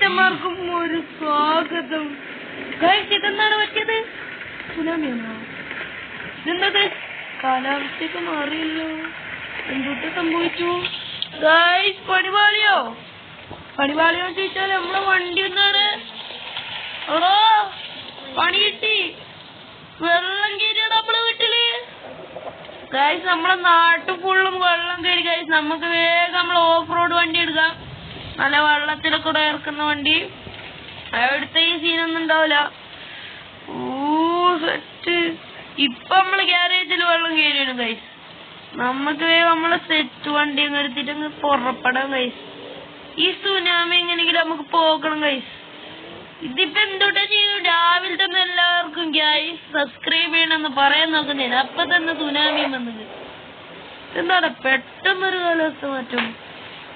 കൂട്ടുകാരന്മാർക്കും ഒരു സ്വാഗതം. ഇതെന്താണ് പറ്റിയത്? സുനാമിയാണോ? ഇതെന്തത്? കാലാവസ്ഥയൊക്കെ മാറിയല്ലോ. എന്തൊക്കെ സംഭവിച്ചു? പണിപാളിയോ ചോദിച്ചാൽ നമ്മളെ വണ്ടി ഒന്നാണ്. ഓടോ പണി കിട്ടി. വെള്ളം കയറിയാണ് നമ്മളെ വീട്ടില്. ഗൈസ് നമ്മളെ നാട്ടിൽ ഫുള്ളും വെള്ളം കയറി. ഗൈസ് നമുക്ക് വേഗം നമ്മൾ ഓഫ് റോഡ് വണ്ടി എടുക്കാം. നല്ല വെള്ളത്തിലൊക്കെ കൂടെ ഇറക്കുന്ന വണ്ടി. അവിടുത്തെ ഈ സീനൊന്നും ഉണ്ടാവില്ല. സെറ്റ്. ഇപ്പൊ നമ്മള് ഗ്യാരേജിൽ വെള്ളം കയറിയാണ് ഗൈസ്. നമുക്ക് വേഗം നമ്മളെ സെറ്റ് വണ്ടി അങ്ങ് എടുത്തിട്ട് അങ്ങ് പുറപ്പെടാം ഗൈസ്. ഈ സുനാമി എങ്ങനെയെങ്കിലും നമുക്ക് പോകണം ഗൈസ്. ഇതിപ്പോ എന്തോട്ടാ ചെയ്യും? രാവിലെ തന്നെ എല്ലാവർക്കും ഗൈസ് സബ്സ്ക്രൈബ് ചെയ്യണമെന്ന് പറയാൻ നോക്കുന്നേന് അപ്പൊ തന്നെ സുനാമി വന്നത്. എന്താണ് പെട്ടെന്നൊരു കാലാവസ്ഥ മാറ്റം?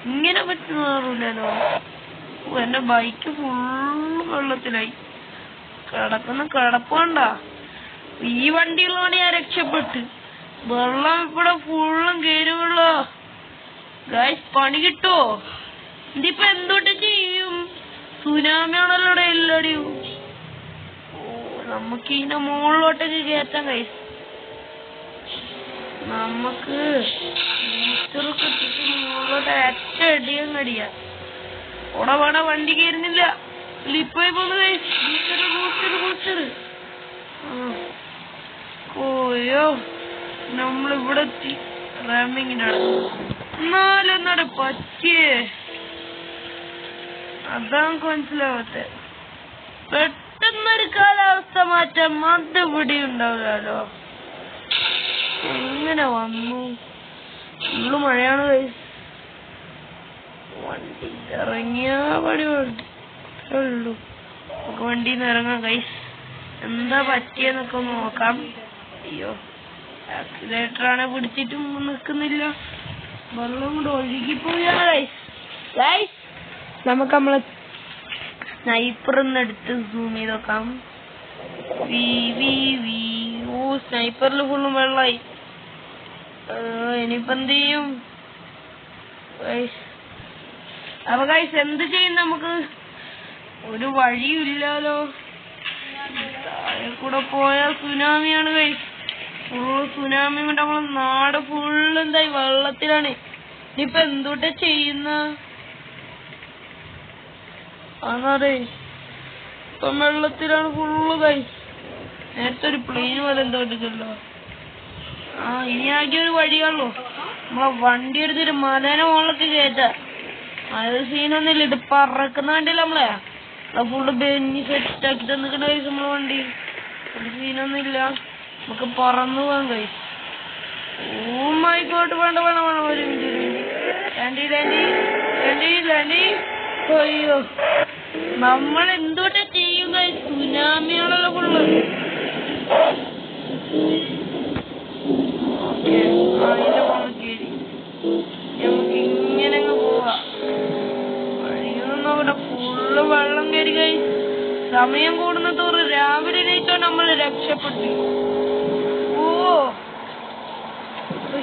ഇങ്ങനെ പറ്റുന്നറില്ലല്ലോ. എന്റെ ബൈക്ക് ഫുള്ള് വെള്ളത്തിലായി. കിടക്കുന്ന കിടപ്പണ്ട. ഈ വണ്ടിയിലാണ് ഞാൻ രക്ഷപ്പെട്ട്. വെള്ളം ഇവിടെ ഫുള്ളും കയറുള്ളോ ഗൈസ്. പണി കിട്ടുവോ? ഇതിപ്പോ എന്തോട്ട് ചെയ്യും? സുനാമിയാണല്ലോ ഇവിടെ എല്ലാടിയും. നമുക്ക് ഇതിന്റെ മുകളിലോട്ടൊക്കെ കയറ്റാം ഗൈസ്. നമുക്ക് മുകളിലോട്ട് അടിയാൻ കടിയാ. ഓടെ വണ്ടി കയറുന്നില്ല. സ്ലിപ്പായി പോന്ന് ഗൈസ്. ബൂസ്റ്റർ ഓയോ നമ്മളിവിടെ എത്തി. റാമിങ്ങിനാണ് എന്നാലെന്നാടെ പറ്റിയേ. അതാണ് മനസ്സിലാവത്തെ. പെട്ടെന്നൊരു കാലാവസ്ഥ മാറ്റം അത് ഇവിടെ ഉണ്ടാവില്ലല്ലോ. എങ്ങനെ വന്നു? ഫുള്ള് മഴയാണ് ഗൈസ്. വണ്ടി ഇറങ്ങിയാ പണി ഉള്ളൂ. നമുക്ക് വണ്ടിന്ന് ഇറങ്ങാം ഗൈസ്. എന്താ പറ്റിയെന്നൊക്കെ നോക്കാം. അയ്യോ ആക്സിലേറ്ററാണ് പിടിച്ചിട്ടും നിൽക്കുന്നില്ല. വെള്ളം കൊണ്ട് ഒഴുകിപ്പോയാണ് ഗൈസ്. നമുക്ക് നമ്മളെ സ്നൈപ്പറിന്ന് എടുത്ത് സൂം ചെയ്ത് നോക്കാം. സ്നൈപ്പറിൽ ഫുള്ളും വെള്ളമായി. ഇനിയിപ്പോ എന്ത് ചെയ്യും? അപ്പൊ ഗൈസ് എന്ത് ചെയ്യും? നമുക്ക് ഒരു വഴിയും ഇല്ലാലോ. താഴെ കൂടെ പോയാൽ സുനാമിയാണ് ഗൈസ്. ഫുള്ള് സുനാമി കൊണ്ട് നമ്മളെ നാട് ഫുള്ള് എന്തായി വെള്ളത്തിലാണ്. ഇനിയിപ്പൊ എന്തോട്ടെ ചെയ്യുന്ന? അതെ ഇപ്പം വെള്ളത്തിലാണ് ഫുള്ള് ഗൈസ്. നേരത്തെ ഒരു പ്ലെയിൻ പോലെ എന്തോ എടുക്കല്ലോ. ഇനി ആകെ ഒരു വഴിയുള്ളൂ. നമ്മളെ വണ്ടി എടുത്തിട്ട് മലേനെ മുകളിലൊക്കെ കയറ്റാ. അത് സീനൊന്നുമില്ല. ഇത് പറക്കുന്ന വണ്ടിയില്ല നമ്മളെ. ഫുള്ള് ബെഞ്ച് സെറ്റ് ആക്കി തന്നിക്കണ ഗൈസ് നമ്മളെ വണ്ടി. ഒരു സീനൊന്നുമില്ല. നമുക്ക് പറന്നു പോകാൻ ഗൈസ്. Oh my God. വേണ്ട ഒരു മിനിറ്റ്. ലാൻഡി. അയ്യോ നമ്മൾ എന്തോട്ടെ ചെയ്യും ഗൈസ്? സുനാമിയാണല്ലോ ഫുള്ള്. അതിന്റെ പുറം കയറി നമുക്ക് ഇങ്ങനെ അങ്ങ് പോവാ. വഴിയൊന്നും അവിടെ ഫുള്ള് വെള്ളം കയറി ഗൈസ്. സമയം കൂടുന്ന തോറും രാവിലെ എണീറ്റോ നമ്മൾ രക്ഷപ്പെട്ടു.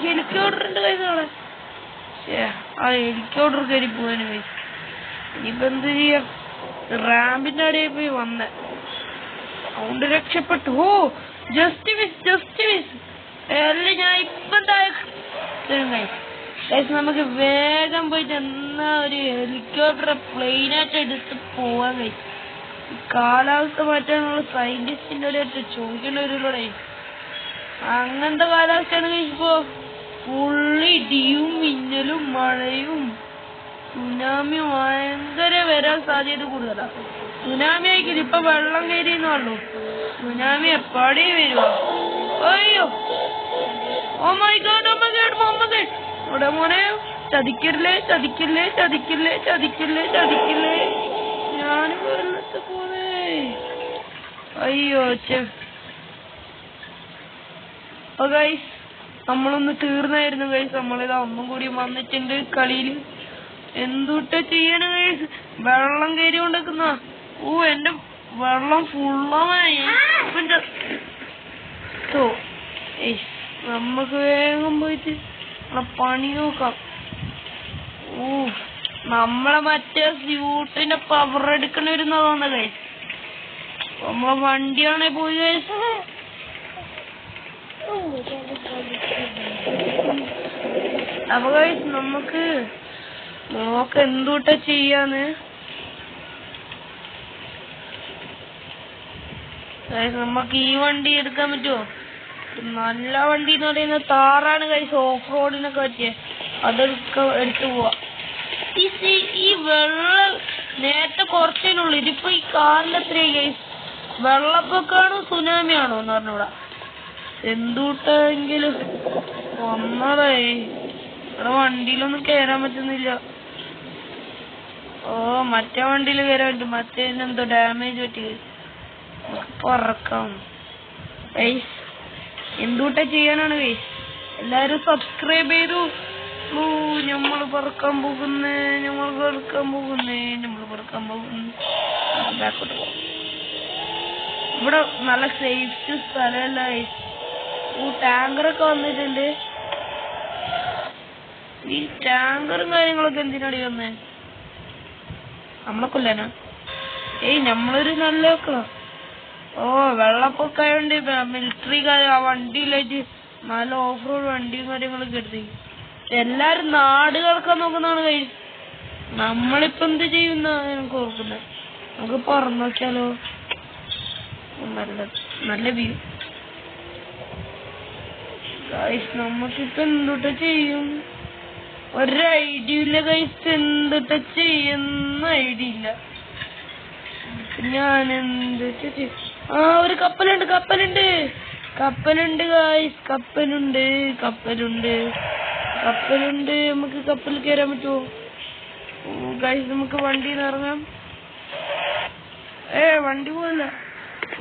ഹെലികോപ്റ്റർ ഉണ്ട് ഗൈസ് അവിടെ. ആ ഹെലികോപ്റ്റർ കയറി പോവാന് ഗൈസ്. ഇനിയിപ്പോ എന്ത് ചെയ്യാം? റാമ്പിന്റെ അടിയിൽ പോയി വന്നേ. അതുകൊണ്ട് രക്ഷപ്പെട്ടു. Just miss. ഞാൻ ഇപ്പം ഗൈസ് നമുക്ക് വേഗം പോയിട്ട് എന്നാ ഒരു ഹെലികോപ്റ്റർ പ്ലെയിനായിട്ട് എടുത്ത് പോവാൻ ഗൈസ്. കാലാവസ്ഥ മാറ്റാനുള്ള സയന്റിസ്റ്റിന്റെ അടുത്ത് ചോദിക്കേണ്ട വരുള്ളൂടെ. അങ്ങനത്തെ കാലാവസ്ഥയാണ് ഗൈസ് ഇപ്പോ. ഫുള്ള് ഇടിയും മിന്നലും മഴയും. സുനാമി ഭയങ്കര വരാൻ സാധ്യത കൂടുതലാണ്. സുനാമി ആയിരിക്കും. ഇപ്പൊ വെള്ളം കയറിയെന്ന് പറഞ്ഞു. സുനാമി എപ്പാടേ വരുമോ? അയ്യോ ഓ മൈ ഗോഡ്. ഇവിടെ മോനെ ചതിക്കല്ലേ. ഞാനും വെള്ളത്ത് പോണേ. അയ്യോ ഗൈസ് നമ്മളൊന്ന് തീർന്നായിരുന്നു ഗൈസ്. നമ്മളിതാ ഒന്നും കൂടി വന്നിട്ടുണ്ട് കളിയിൽ. എന്തുട്ട ചെയ്യണ ഗൈസ്? വെള്ളം കയറി കൊണ്ടിരിക്കുന്ന. എന്റെ വെള്ളം ഫുള്ളായി. നമുക്ക് വേഗം പോയിട്ട് പണി നോക്കാം. നമ്മളെ മറ്റേ സ്യൂട്ടിന്റെ പവർ എടുക്കണ വരുന്ന തോന്നുന്ന ഗൈസ്. നമ്മളെ വണ്ടിയാണെ പോയി ഗൈസ്. അപ്പൊ ഗൈസ് നമുക്ക് എന്തുട്ടാ ചെയ്യാന്ന് ഗൈസ്. നമുക്ക് ഈ വണ്ടി എടുക്കാൻ പറ്റുമോ? നല്ല വണ്ടി എന്ന് പറയുന്നത് താറാണ് ഗൈസ്. ഓഫ് റോഡിനൊക്കെ പറ്റിയ എടുത്തു പോവാ. ഈ വെള്ളം നേരത്തെ കുറച്ചേനുള്ളൂ. ഇതിപ്പോ ഈ കാറിൽ എത്രയായി ഗൈസ്? വെള്ളപ്പൊക്കാണോ സുനാമിയാണോ എന്ന് പറഞ്ഞൂടാ. എന്തുട്ടെങ്കിലും വന്നതായി. ഇവിടെ വണ്ടിയിലൊന്നും കേറാൻ പറ്റുന്നില്ല. മറ്റേ വണ്ടിയിൽ കയറാൻ പറ്റും. മറ്റേതിനെന്തോ ഡാമേജ് പറ്റി. പറക്കാം ഗൈസ്. എന്തുട്ടാ ചെയ്യാനാണ് ഗൈസ്? എല്ലാരും സബ്സ്ക്രൈബ് ചെയ്തു. ഞമ്മള് പറക്കാൻ പോകുന്നേ. ബാക്കോട്ട് പോവാം. ഇവിടെ നല്ല സേഫ്റ്റി സ്ഥലമല്ല ഗൈസ്. ടാങ്കറൊക്കെ വന്നിട്ടുണ്ട്. ഈ ടാങ്കറും കാര്യങ്ങളൊക്കെ എന്തിനാടി വന്നേ? നമ്മളെ കൊല്ലാനാ? നമ്മളൊരു നല്ല വെള്ളപ്പൊക്കായോണ്ട് മിലിറ്ററി ആ വണ്ടിയിലേക്ക് നല്ല ഓഫ് റോഡ് വണ്ടിയും കാര്യങ്ങളൊക്കെ എടുത്ത് എല്ലാരും നാട് കിടക്കാൻ നോക്കുന്നതാണ് ഗൈസ്. നമ്മളിപ്പോ എന്ത് ചെയ്യുന്ന എനിക്ക് ഓർക്കുന്നത്. നമുക്ക് പറന്നു നോക്കിയാലോ? നല്ല വ്യൂ ഗൈസ്. നമുക്കിപ്പോ എന്തുട്ട ചെയ്യും? ഒരു ഐഡിയ ഇല്ല ഗൈസ്. എന്തുട്ട ചെയ്യുന്ന ഐഡിയ ഇല്ല. ഞാൻ എന്തുട്ട ചെയ്യും? ഒരു കപ്പലുണ്ട് ഗൈസ്. കപ്പലുണ്ട്. നമുക്ക് കപ്പലിൽ കയറാൻ പറ്റുമോ ഗൈസ്? നമുക്ക് വണ്ടിയിൽ നിന്ന് ഇറങ്ങാം. വണ്ടി പോയല്ല.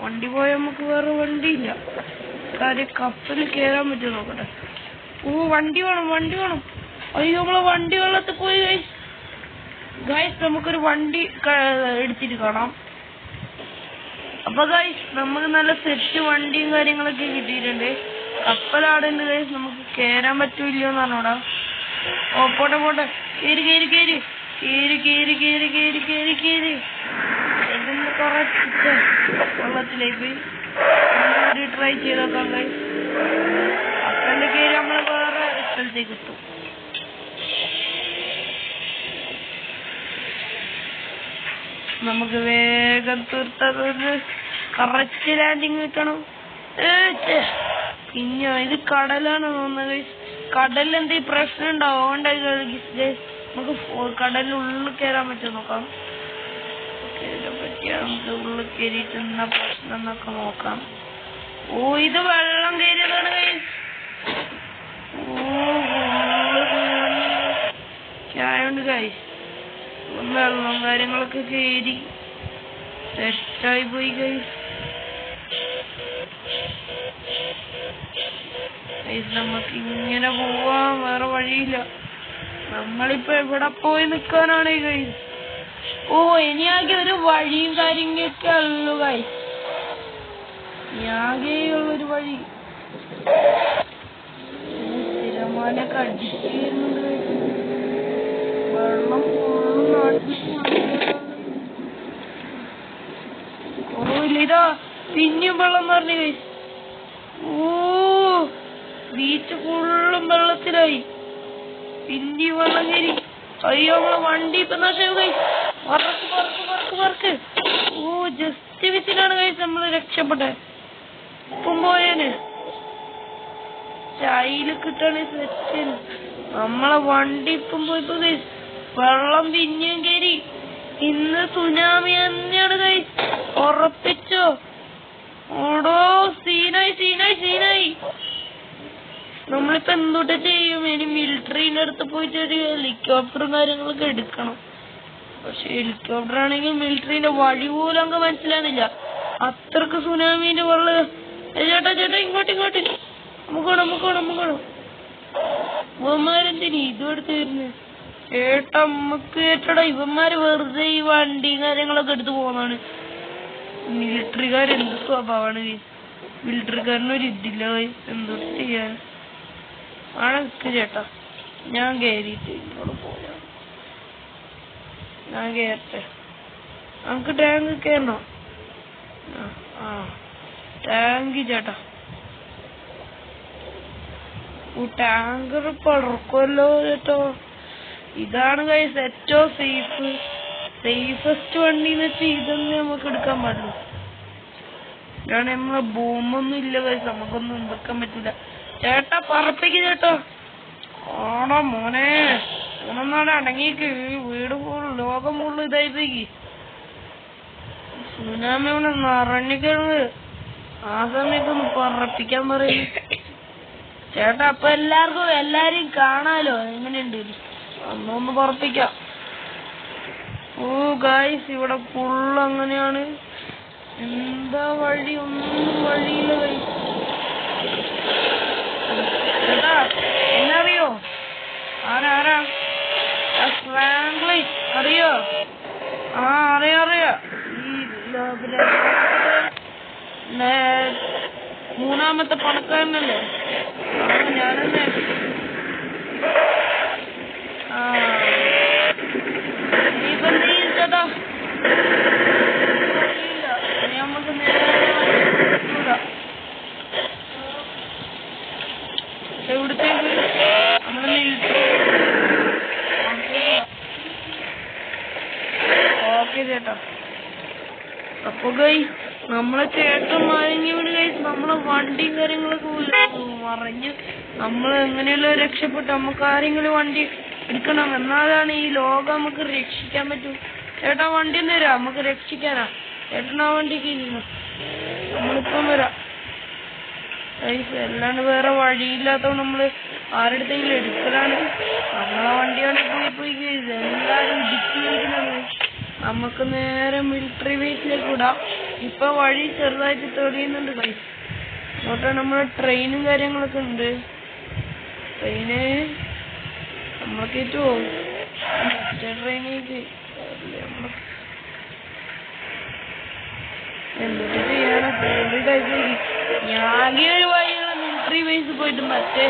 വണ്ടി പോയ നമുക്ക് വേറെ വണ്ടിയില്ല. കാര്യം കപ്പലിൽ കയറാൻ പറ്റുമോ നോക്കട്ടെ. വണ്ടി വേണം. അയ്യോ, നമ്മളെ വണ്ടി വെള്ളത്തിൽ പോയി ഗൈസ്. നമുക്കൊരു വണ്ടി എടുത്തിട്ട് കാണാം. അപ്പൊ ഗൈസ് നമുക്ക് നല്ല സെറ്റ് വണ്ടിയും കാര്യങ്ങളൊക്കെ കിട്ടിയിട്ടുണ്ട്. കപ്പലാടുണ്ട് ഗൈസ്. നമുക്ക് കേറാൻ പറ്റൂല്ലയോന്ന് പറഞ്ഞോടാ. പോട്ടെ. കേറി. ഇതിന്ന് കുറച്ച് വെള്ളത്തിലേക്ക് ട്രൈ ചെയ്ത് നോക്കാം ഗൈസ്. കപ്പലിൽ കയറി നമ്മള് വേറെ സ്ഥലത്തേക്ക് കിട്ടും. നമുക്ക് വേഗം തീർത്തത് കറക്റ്റ് ലാൻഡിങ് കിട്ടണം. പിന്നെ ഇത് കടലാണ് തോന്നുന്നത് ഗൈസ്. കടലിൽ എന്തെങ്കിലും പ്രശ്നം ഉണ്ടാവും. അതുകൊണ്ടായി നമുക്ക് കടലിനുള്ളിൽ കയറാൻ പറ്റുമോ നോക്കാം. നമുക്ക് ഉള്ളിൽ കയറിയിട്ട് എന്നാ പ്രശ്നം എന്നൊക്കെ നോക്കാം. ഇത് വെള്ളം കയറിയതാണ് ഗൈസ്. ചായണ്ട് ഗൈസ്. വെള്ളം കാര്യങ്ങളൊക്കെ കയറി സെറ്റായി പോയി ഗൈസ്. നമുക്ക് ഇങ്ങനെ പോവാൻ വേറെ വഴിയില്ല. നമ്മളിപ്പോ എവിടെ പോയി നിക്കാനാണ് ഗൈസ്? ഇനിയാകെ ഒരു വഴിയും കാര്യങ്ങളൊക്കെ ഉള്ളു ഗൈസ്. ആകെയുള്ളൊരു വഴി തിരമാലൊക്കെ അടിച്ചിരുന്നുണ്ട് ഗൈസ്. വെള്ളം ഫുള്ളും നാട്ടിൽ ഇതാ പിന്നെയും വെള്ളം പറഞ്ഞു ഗൈസ്. ബീച്ച് ഫുള്ളും വെള്ളത്തിലായി. പിന്നെയും വെള്ളം കയറി. അയ്യോ, നമ്മളെ വണ്ടി ഇപ്പൊ നാശം ഗൈസ്. വർക്ക്. ജസ്റ്റ് വിസിലാണ് ഗൈസ് നമ്മള് രക്ഷപ്പെട്ടെ. ഇപ്പം പോയേന് ചായയില് കിട്ടാണ് സെറ്റ്. നമ്മളെ വണ്ടി ഇപ്പം പോയിപ്പോ ഗൈസ്. വെള്ളം പിന്നെയും കയറി. ഇന്ന് സുനാമി തന്നെയാണ് ഗൈസ്. ഉറപ്പിച്ചോ? ഓടോ സീനായി. നമ്മളിപ്പോ എന്തുട്ട് ചെയ്യും? ഇനി മിലിറ്ററിന്റെ അടുത്ത് പോയിട്ട് ഒരു ഹെലികോപ്റ്ററും കാര്യങ്ങളൊക്കെ എടുക്കണം. പക്ഷെ ഹെലികോപ്റ്റർ ആണെങ്കിൽ മിലിറ്ററിന്റെ വഴി പോലും അങ്ങ് മനസ്സിലാകുന്നില്ല. അത്രക്ക് സുനാമീന്റെ വെള്ളം. ചേട്ടാ ഇങ്ങോട്ട് നമുക്ക് ഇവന്മാരെന്തിനീ ഇതും എടുത്ത് വരുന്നത്? ചേട്ടാ നമുക്ക് ചേട്ടടാ, ഇവന്മാര് വെറുതെ ഈ വണ്ടിയും കാര്യങ്ങളൊക്കെ എടുത്ത് പോകുന്നതാണ്. മിലിറ്ററിക്കാരെന്ത് സ്വഭാവമാണ്. മിലിറ്ററിക്കാരനൊരു ഇതില്ല. എന്തൊട്ട് ചെയ്യാൻ ആണ് ചേട്ടാ. ഞാൻ കയറിയിട്ട് ഇങ്ങോട്ട് പോയാ ഞാൻ കേറട്ടെ. നമുക്ക് ടാങ്ക് കേറണോ? ആ ടാങ്ക് ചേട്ടാ. ടാങ്കർ പടർക്കുമല്ലോ ചേട്ടോ. ഇതാണ് ഗൈസ് ഏറ്റവും സേഫസ്റ്റ് വണ്ടി എന്ന് വെച്ചാൽ ഇതൊന്നും നമുക്ക് എടുക്കാൻ പാടില്ല. ഇതാണ് നമ്മളെ ബോംബൊന്നും ഇല്ല ഗൈസ്, നമുക്കൊന്നും ഉണ്ടാക്കാൻ പറ്റില്ല. ചേട്ടാ പറപ്പിക്ക് ചേട്ടാ. ആടാ മോനെ മോനൊന്നാടെ അടങ്ങിക്ക്. വീട് ഫുള്ള് ലോകം ഫുള്ള് ഇതായിപ്പോയി. സുനാമി ഇവിടെ നിറഞ്ഞിക്കണത്. ആ സമയത്തൊന്ന് പറപ്പിക്കാൻ പറയും ചേട്ടാ. അപ്പൊ എല്ലാരെയും കാണാലോ എങ്ങനെയുണ്ട്. അന്നൊന്ന് പറപ്പിക്കാം. ഓ ഗൈസ് ഇവിടെ ഫുള്ള് അങ്ങനെയാണ്. എന്താ വഴി? ഒന്നും വഴിയില്ല ഗൈസ്. ചേട്ടാ എന്നറിയോ? ആരാ ഫ്രാങ്ക്ലിൻ അറിയോ? ആ അറിയാ. ഈ മൂന്നാമത്തെ പണക്കാരനല്ലേ? ഞാനെന്നെ. ഇനിയിപ്പോ എന്ത് ചെയ്യും ചേട്ടാ? നമുക്ക് എവിടത്തേക്ക്? നമ്മളെ ഓക്കെ ചേട്ടാ. അപ്പൊ ഗൈസ് നമ്മളെ ചേട്ടൻ മയങ്ങി വീട് ഗൈസ്. നമ്മളെ വണ്ടിയും കാര്യങ്ങളൊക്കെ മറിഞ്ഞ് നമ്മൾ എങ്ങനെയല്ലോ രക്ഷപ്പെട്ടു. നമുക്ക് ആരെങ്കിലും വണ്ടി എടുക്കണം, എന്നാലാണ് ഈ ലോകം നമുക്ക് രക്ഷിക്കാൻ പറ്റും. ചേട്ടാ വണ്ടി ഒന്ന് തരാം, നമുക്ക് രക്ഷിക്കാനാ. ചേട്ടനാ വണ്ടിക്ക് നമ്മളിപ്പം വരാം ഗൈസ്. അല്ലാണ്ട് വേറെ വഴിയില്ലാത്തതുകൊണ്ട് നമ്മള് ആരുടെങ്കിലും എടുക്കലാണ്. നമ്മളെ വണ്ടിയാണ് പോയി ഗൈസ്. എല്ലാരും ഇടുക്കി കളിക്കുന്നത്. നമുക്ക് നേരെ മിലിറ്ററി ബേസിലേക്ക് വിടാം. ഇപ്പൊ വഴി ചെറുതായിട്ട് തെളിയുന്നുണ്ട് ഗൈസ്. അങ്ങോട്ട് നമ്മളെ ട്രെയിനും കാര്യങ്ങളൊക്കെ ഉണ്ട്. ട്രെയിന് നമ്മളൊക്കെ പോകും. മറ്റേ ട്രെയിനേക്ക് എന്തൊക്കെ ചെയ്യാനാ? ഞാനീ ഒരു വഴിയുള്ള മിലിറ്ററി ബേസ് പോയിട്ട് മറ്റേ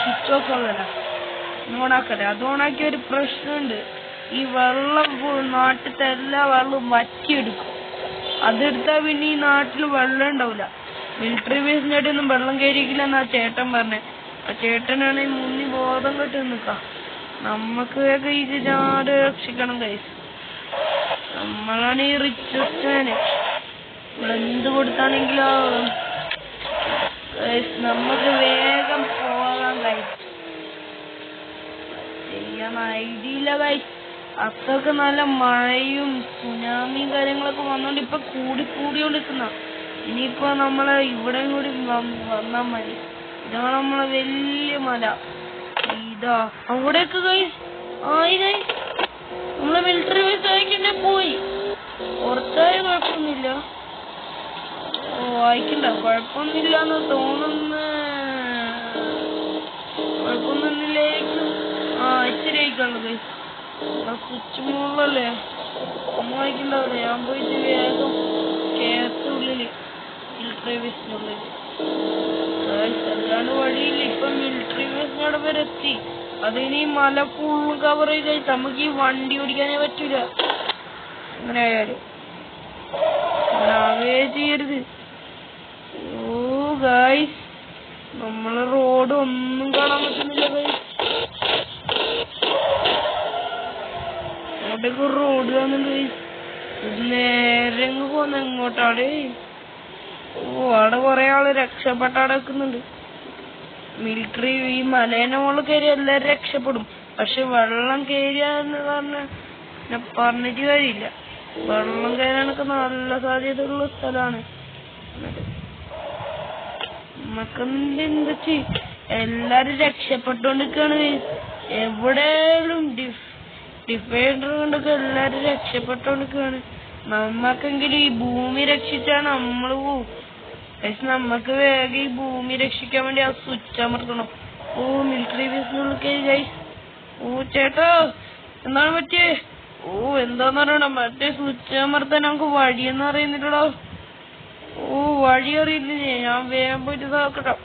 സ്വിച്ച് ഓഫ് ഉള്ളതാ ഓണാക്കട്ടെ. അത് ഓണാക്കിയ ഒരു പ്രശ്നമുണ്ട്. ഈ വെള്ളം നാട്ടിലത്തെ എല്ലാ വെള്ളവും വറ്റിയെടുക്കും. അതെടുത്താ പിന്നെ ഈ നാട്ടിൽ വെള്ളം ഉണ്ടാവില്ല. മിലിറ്ററി ബേസിന്റെ അടിയൊന്നും വെള്ളം കയറിയിട്ടില്ലെന്നാ ചേട്ടൻ പറഞ്ഞേ. ആ ചേട്ടനാണെങ്കിൽ മുന്നി ബോധം കെട്ടി നിക്കാം. നമുക്ക് ഈ നാട് രക്ഷിക്കണം ഗൈസ്. നമ്മളാണ് ഈ റിച്ചസ്റ്റ് മാന്. എന്ത് കൊടുത്താണെങ്കിലോ നമുക്ക് വേഗം പോകാൻ ഗൈസ്. ചെയ്യാൻ ഐഡിയില്ല ഗൈസ്. അത്രക്ക് നല്ല മഴയും സുനാമിയും കാര്യങ്ങളൊക്കെ വന്നോണ്ട് ഇപ്പൊ കൂടിക്കൊണ്ടിരിക്കുന്ന. ഇനിയിപ്പോ നമ്മളെ ഇവിടെയും കൂടി വന്നാ മതി. ഇതാണ് നമ്മളെ വലിയ മല. ഇതാ അവിടെയൊക്കെ ഗൈസ് ആയി ഗൈസ്. നമ്മളെ മിലിറ്ററി ബേസ് അയക്കണ്ടേ പോയി. പുറത്തായ കുഴപ്പമൊന്നുമില്ല. ഓ അയക്കണ്ട, കുഴപ്പമൊന്നുമില്ലാന്ന് തോന്നുന്നു. കുഴപ്പമൊന്നുമില്ലേക്കും. ഇച്ചിരി അയക്കാണ് ഗൈസ്. സ്വിച്ച് മുകളിലല്ലേ ഒന്നും വായിക്കണ്ടാവില്ല. ഞാൻ പോയിട്ട് വേഗം കേസ് ഉള്ളില് മിലിറ്ററി ബേസിനുള്ളില്. അല്ലാണ്ട് വഴിയില്ല. ഇപ്പൊ മിലിറ്ററി ബേസിനോട് വരെ എത്തി. അതിനി മല ഫുള്ളും കവർ ചെയ്ത് നമുക്ക് ഈ വണ്ടി ഓടിക്കാനേ പറ്റൂല. അങ്ങനെ ആയാലും ആകെ ചെയ്യരുത്. ഓ ഗൈസ് നമ്മളെ റോഡ് ഒന്നും കാണാൻ പറ്റുന്നില്ല ഗൈസ്. അങ്ങോട്ടേക്ക് റോഡ് കാണുന്നുണ്ട് ഗൈസ്. നേരെ പോന്ന എങ്ങോട്ടാണ്? ഓ അവിടെ കൊറേ ആള് രക്ഷപ്പെട്ടാടെ വെക്കുന്നുണ്ട്. മിലിറ്ററി ഈ മലേന്റെ മുകളിൽ കയറി എല്ലാരും രക്ഷപ്പെടും. പക്ഷെ വെള്ളം കയറിയാന്ന് പറഞ്ഞിട്ട് കാര്യമില്ല. വെള്ളം കയറാനൊക്കെ നല്ല സാധ്യതയുള്ള സ്ഥലമാണ്. നമുക്കെന്ത് ചെയ്യും? എല്ലാരും രക്ഷപ്പെട്ടോണ്ടിരിക്കാണ്. എവിടെയും ഡിഫൈൻഡർ കൊണ്ടൊക്കെ എല്ലാരും രക്ഷപ്പെട്ടോണ്ടിരിക്കാണ്. നമ്മക്കെങ്കിലും ഈ ഭൂമി രക്ഷിച്ചാണ് നമ്മള് പോവും. പക്ഷെ നമ്മക്ക് വേഗം ഈ ഭൂമി രക്ഷിക്കാൻ വേണ്ടി ആ സ്വിച്ച് അമർത്തണം. ഓ മിലിറ്ററി ബേസിനുള്ളിൽ ഗൈസ്. ഓ ചേട്ടാ എന്താണ് പറ്റിയേ? ഓ എന്താന്ന് പറയണ മറ്റേ സ്വിച്ച് അമർത്താൻ നമുക്ക് വഴിയൊന്നും അറിയുന്നില്ലടോ. ഓ വഴി അറിയില്ലേ? ഞാൻ വേഗം പോയിട്ട് ഇതാക്കട്ടോ.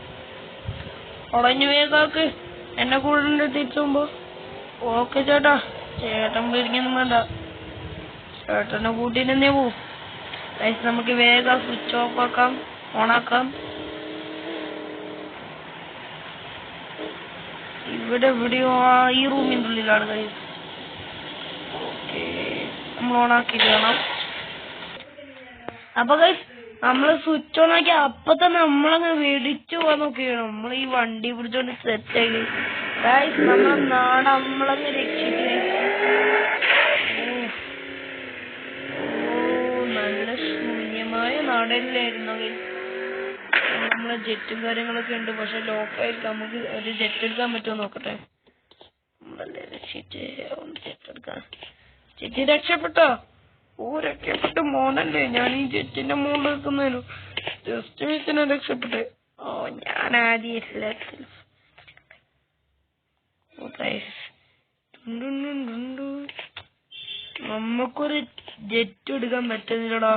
ഉടഞ്ഞു വേഗാക്ക്. എന്നെ കൂടെ തിരിച്ചു പോകുമ്പോ. ഓക്കെ ചേട്ടാ. ചേട്ടൻ പേടിക്കൊന്നും വേണ്ട. ചേട്ടനെ കൂട്ടിനെ പോവും ഗൈസ്. നമുക്ക് വേഗം സ്വിച്ച് ഓഫ് ആക്കാം, ഓണാക്കാം. ഇവിടെ എവിടെയോ ഈ റൂമിന്റെ ഉള്ളിലാണ് ഗൈസ്. ഓക്കെ, നമ്മൾ ഓണാക്കിയിട്ട് കാണാം. അപ്പൊ ഗൈസ് നമ്മള് സ്വിച്ച് ഓൺ ആക്കി അപ്പൊ തന്നെ നമ്മളങ്ങ് വെടിച്ചു പോകാൻ നോക്കിയാണ്. നമ്മൾ ഈ വണ്ടി പിടിച്ചോണ്ട് സെറ്റായി ഗൈസ്. നമ്മളെ നാട് നമ്മളങ്ങ് രക്ഷിച്ചു. നല്ല ശൂന്യമായ നാടല്ലായിരുന്നു ഗൈസ്. നമ്മളെ ജെറ്റും കാര്യങ്ങളൊക്കെ ഉണ്ട്, പക്ഷെ ലോക്കായിട്ട് നമുക്ക് ഒരു ജെറ്റ് എടുക്കാൻ പറ്റുമോ നോക്കട്ടെ. നമ്മളല്ലേ രക്ഷിച്ച് ജെറ്റ് എടുക്കാൻ. ജെറ്റ് രക്ഷപ്പെട്ടോ? രക്ഷപ്പെട്ട മോനല്ലേ ഞാൻ ഈ ജെറ്റിന്റെ മുകളിൽ നിൽക്കുന്നതിനു ജസ്റ്റ് മിസ്സിനെ രക്ഷപ്പെട്ടെ. ഞാൻ ആദ്യം നമുക്കൊരു ജെറ്റ് എടുക്കാൻ പറ്റുന്നില്ലടാ.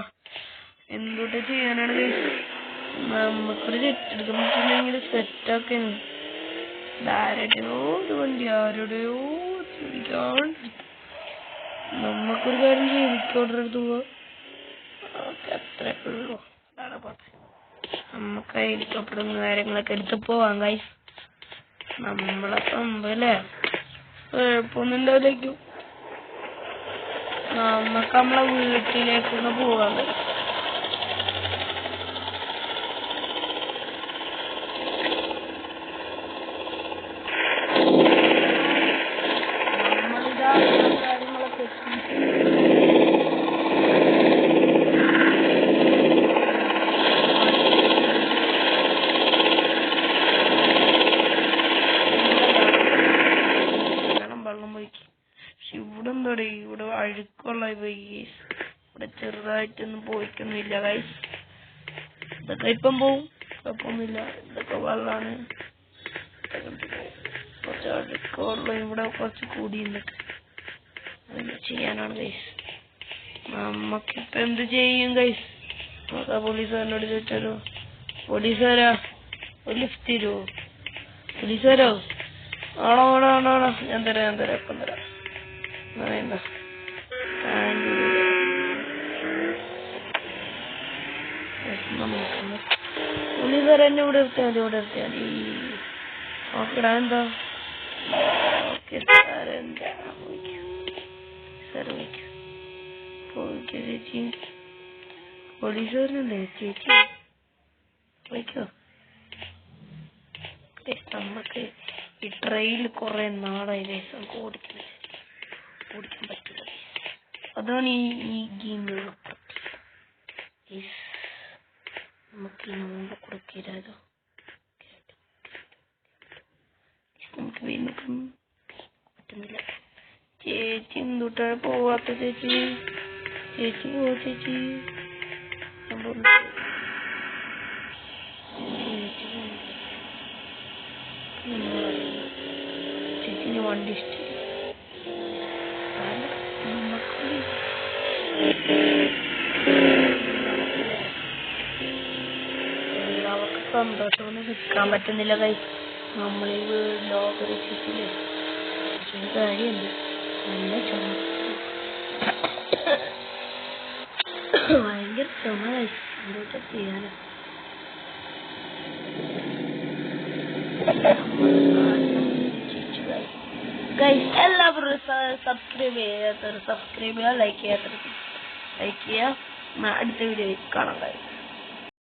എന്തൊട്ട് ചെയ്യാനാണ്? നമുക്കൊരു ജെറ്റ് എടുക്കാൻ പറ്റുന്നെങ്കിൽ സെറ്റാക്കി. ആരുടെയോ ഒരു വണ്ടി ആരുടെയോ നമുക്കൊരു കാര്യം ചെയ്യും, ഓർഡർ എടുത്ത് പോവാ. അത്രേ ഉള്ളൂ. നമുക്ക് ഹെലികോപ്റ്ററും കാര്യങ്ങളൊക്കെ എടുത്ത് പോവാം ഗൈസ്. നമ്മളെ സംഭവല്ലേ കുഴപ്പമൊന്നുമില്ലായിരിക്കും. നമുക്ക് നമ്മളെ വീട്ടിലേക്കൊന്ന് പോവാം ഗൈസ്. ഇവിടെ എന്താ ഇവിടെ അഴുക്കുള്ള ഇവിടെ ചെറുതായിട്ടൊന്നും പോയിട്ടൊന്നുമില്ല ഗൈസ്. ഇതൊക്കെ ഇപ്പം പോവും, കുഴപ്പമൊന്നുമില്ല. ഇതൊക്കെ വെള്ളമാണ്. കുറച്ച് അഴുക്കുള്ള ഇവിടെ കുറച്ച് കൂടിയുണ്ട്. അതെന്താ ചെയ്യാനാണ് ഗൈസ്? നമ്മക്കിപ്പോ എന്ത് ചെയ്യും ഗൈസ്? നോക്കാ പോലീസുകാരനോട് ചോദിച്ചാലോ? പോലീസുകാരാ ഒരു ലിഫ്റ്റ് തരുമോ? പോലീസുകാരോ? ആണോ ആണോ ആണോ ആണോ ഞാൻ തരാം ഇപ്പം തരാം. എന്താ പോലീസുകാരെ എന്നെ ഇവിടെ നിർത്തിയാൽ മതി, ഇവിടെ നിർത്തിയാൽ മതി. ഓക്കെടാ എന്താ? ഓക്കെ സാറെന്താ സാർ വയ്ക്കൂ പോയിക്കോ ചേച്ചി. പോലീസുകാരനല്ലേ ചേച്ചി? വയ്ക്കോ. നമുക്ക് ഈ ട്രെയിനിൽ കുറെ നാളായി നമുക്ക് ഓടിക്കാൻ പറ്റില്ല. അതാണ് ഈ ഗെയിമിലുള്ള നമുക്ക് ഈ മുമ്പ് കൊടുക്കരുതോ. നമുക്ക് വീണ്ടും പറ്റുന്നില്ല. ചേച്ചി എന്തുട്ടാ പോവാത്ത? ചേച്ചി പോവാ ചേച്ചി. ചേച്ചിന് വണ്ടി ഇഷ്ടം. അവർക്ക് സന്തോഷമൊന്നും നിൽക്കാൻ പറ്റുന്നില്ല കൈസ്. നമ്മൾ ഈ ലോക രക്ഷിച്ചില്ലേ കാര്യമുണ്ട്. നല്ല ചുമ, ഭയങ്കര ചുമ കൈസ്. എന്താ ചെയ്യാനോ? ഗൈസ് എല്ലാവരും സബ്സ്ക്രൈബ് ചെയ്യാത്തവർ സബ്സ്ക്രൈബ് ചെയ്യുക, ലൈക്ക് ചെയ്യാത്തവർ ലൈക്ക് ചെയ്യുക. അടുത്ത വീഡിയോയിൽ കാണാം ഗൈസ്.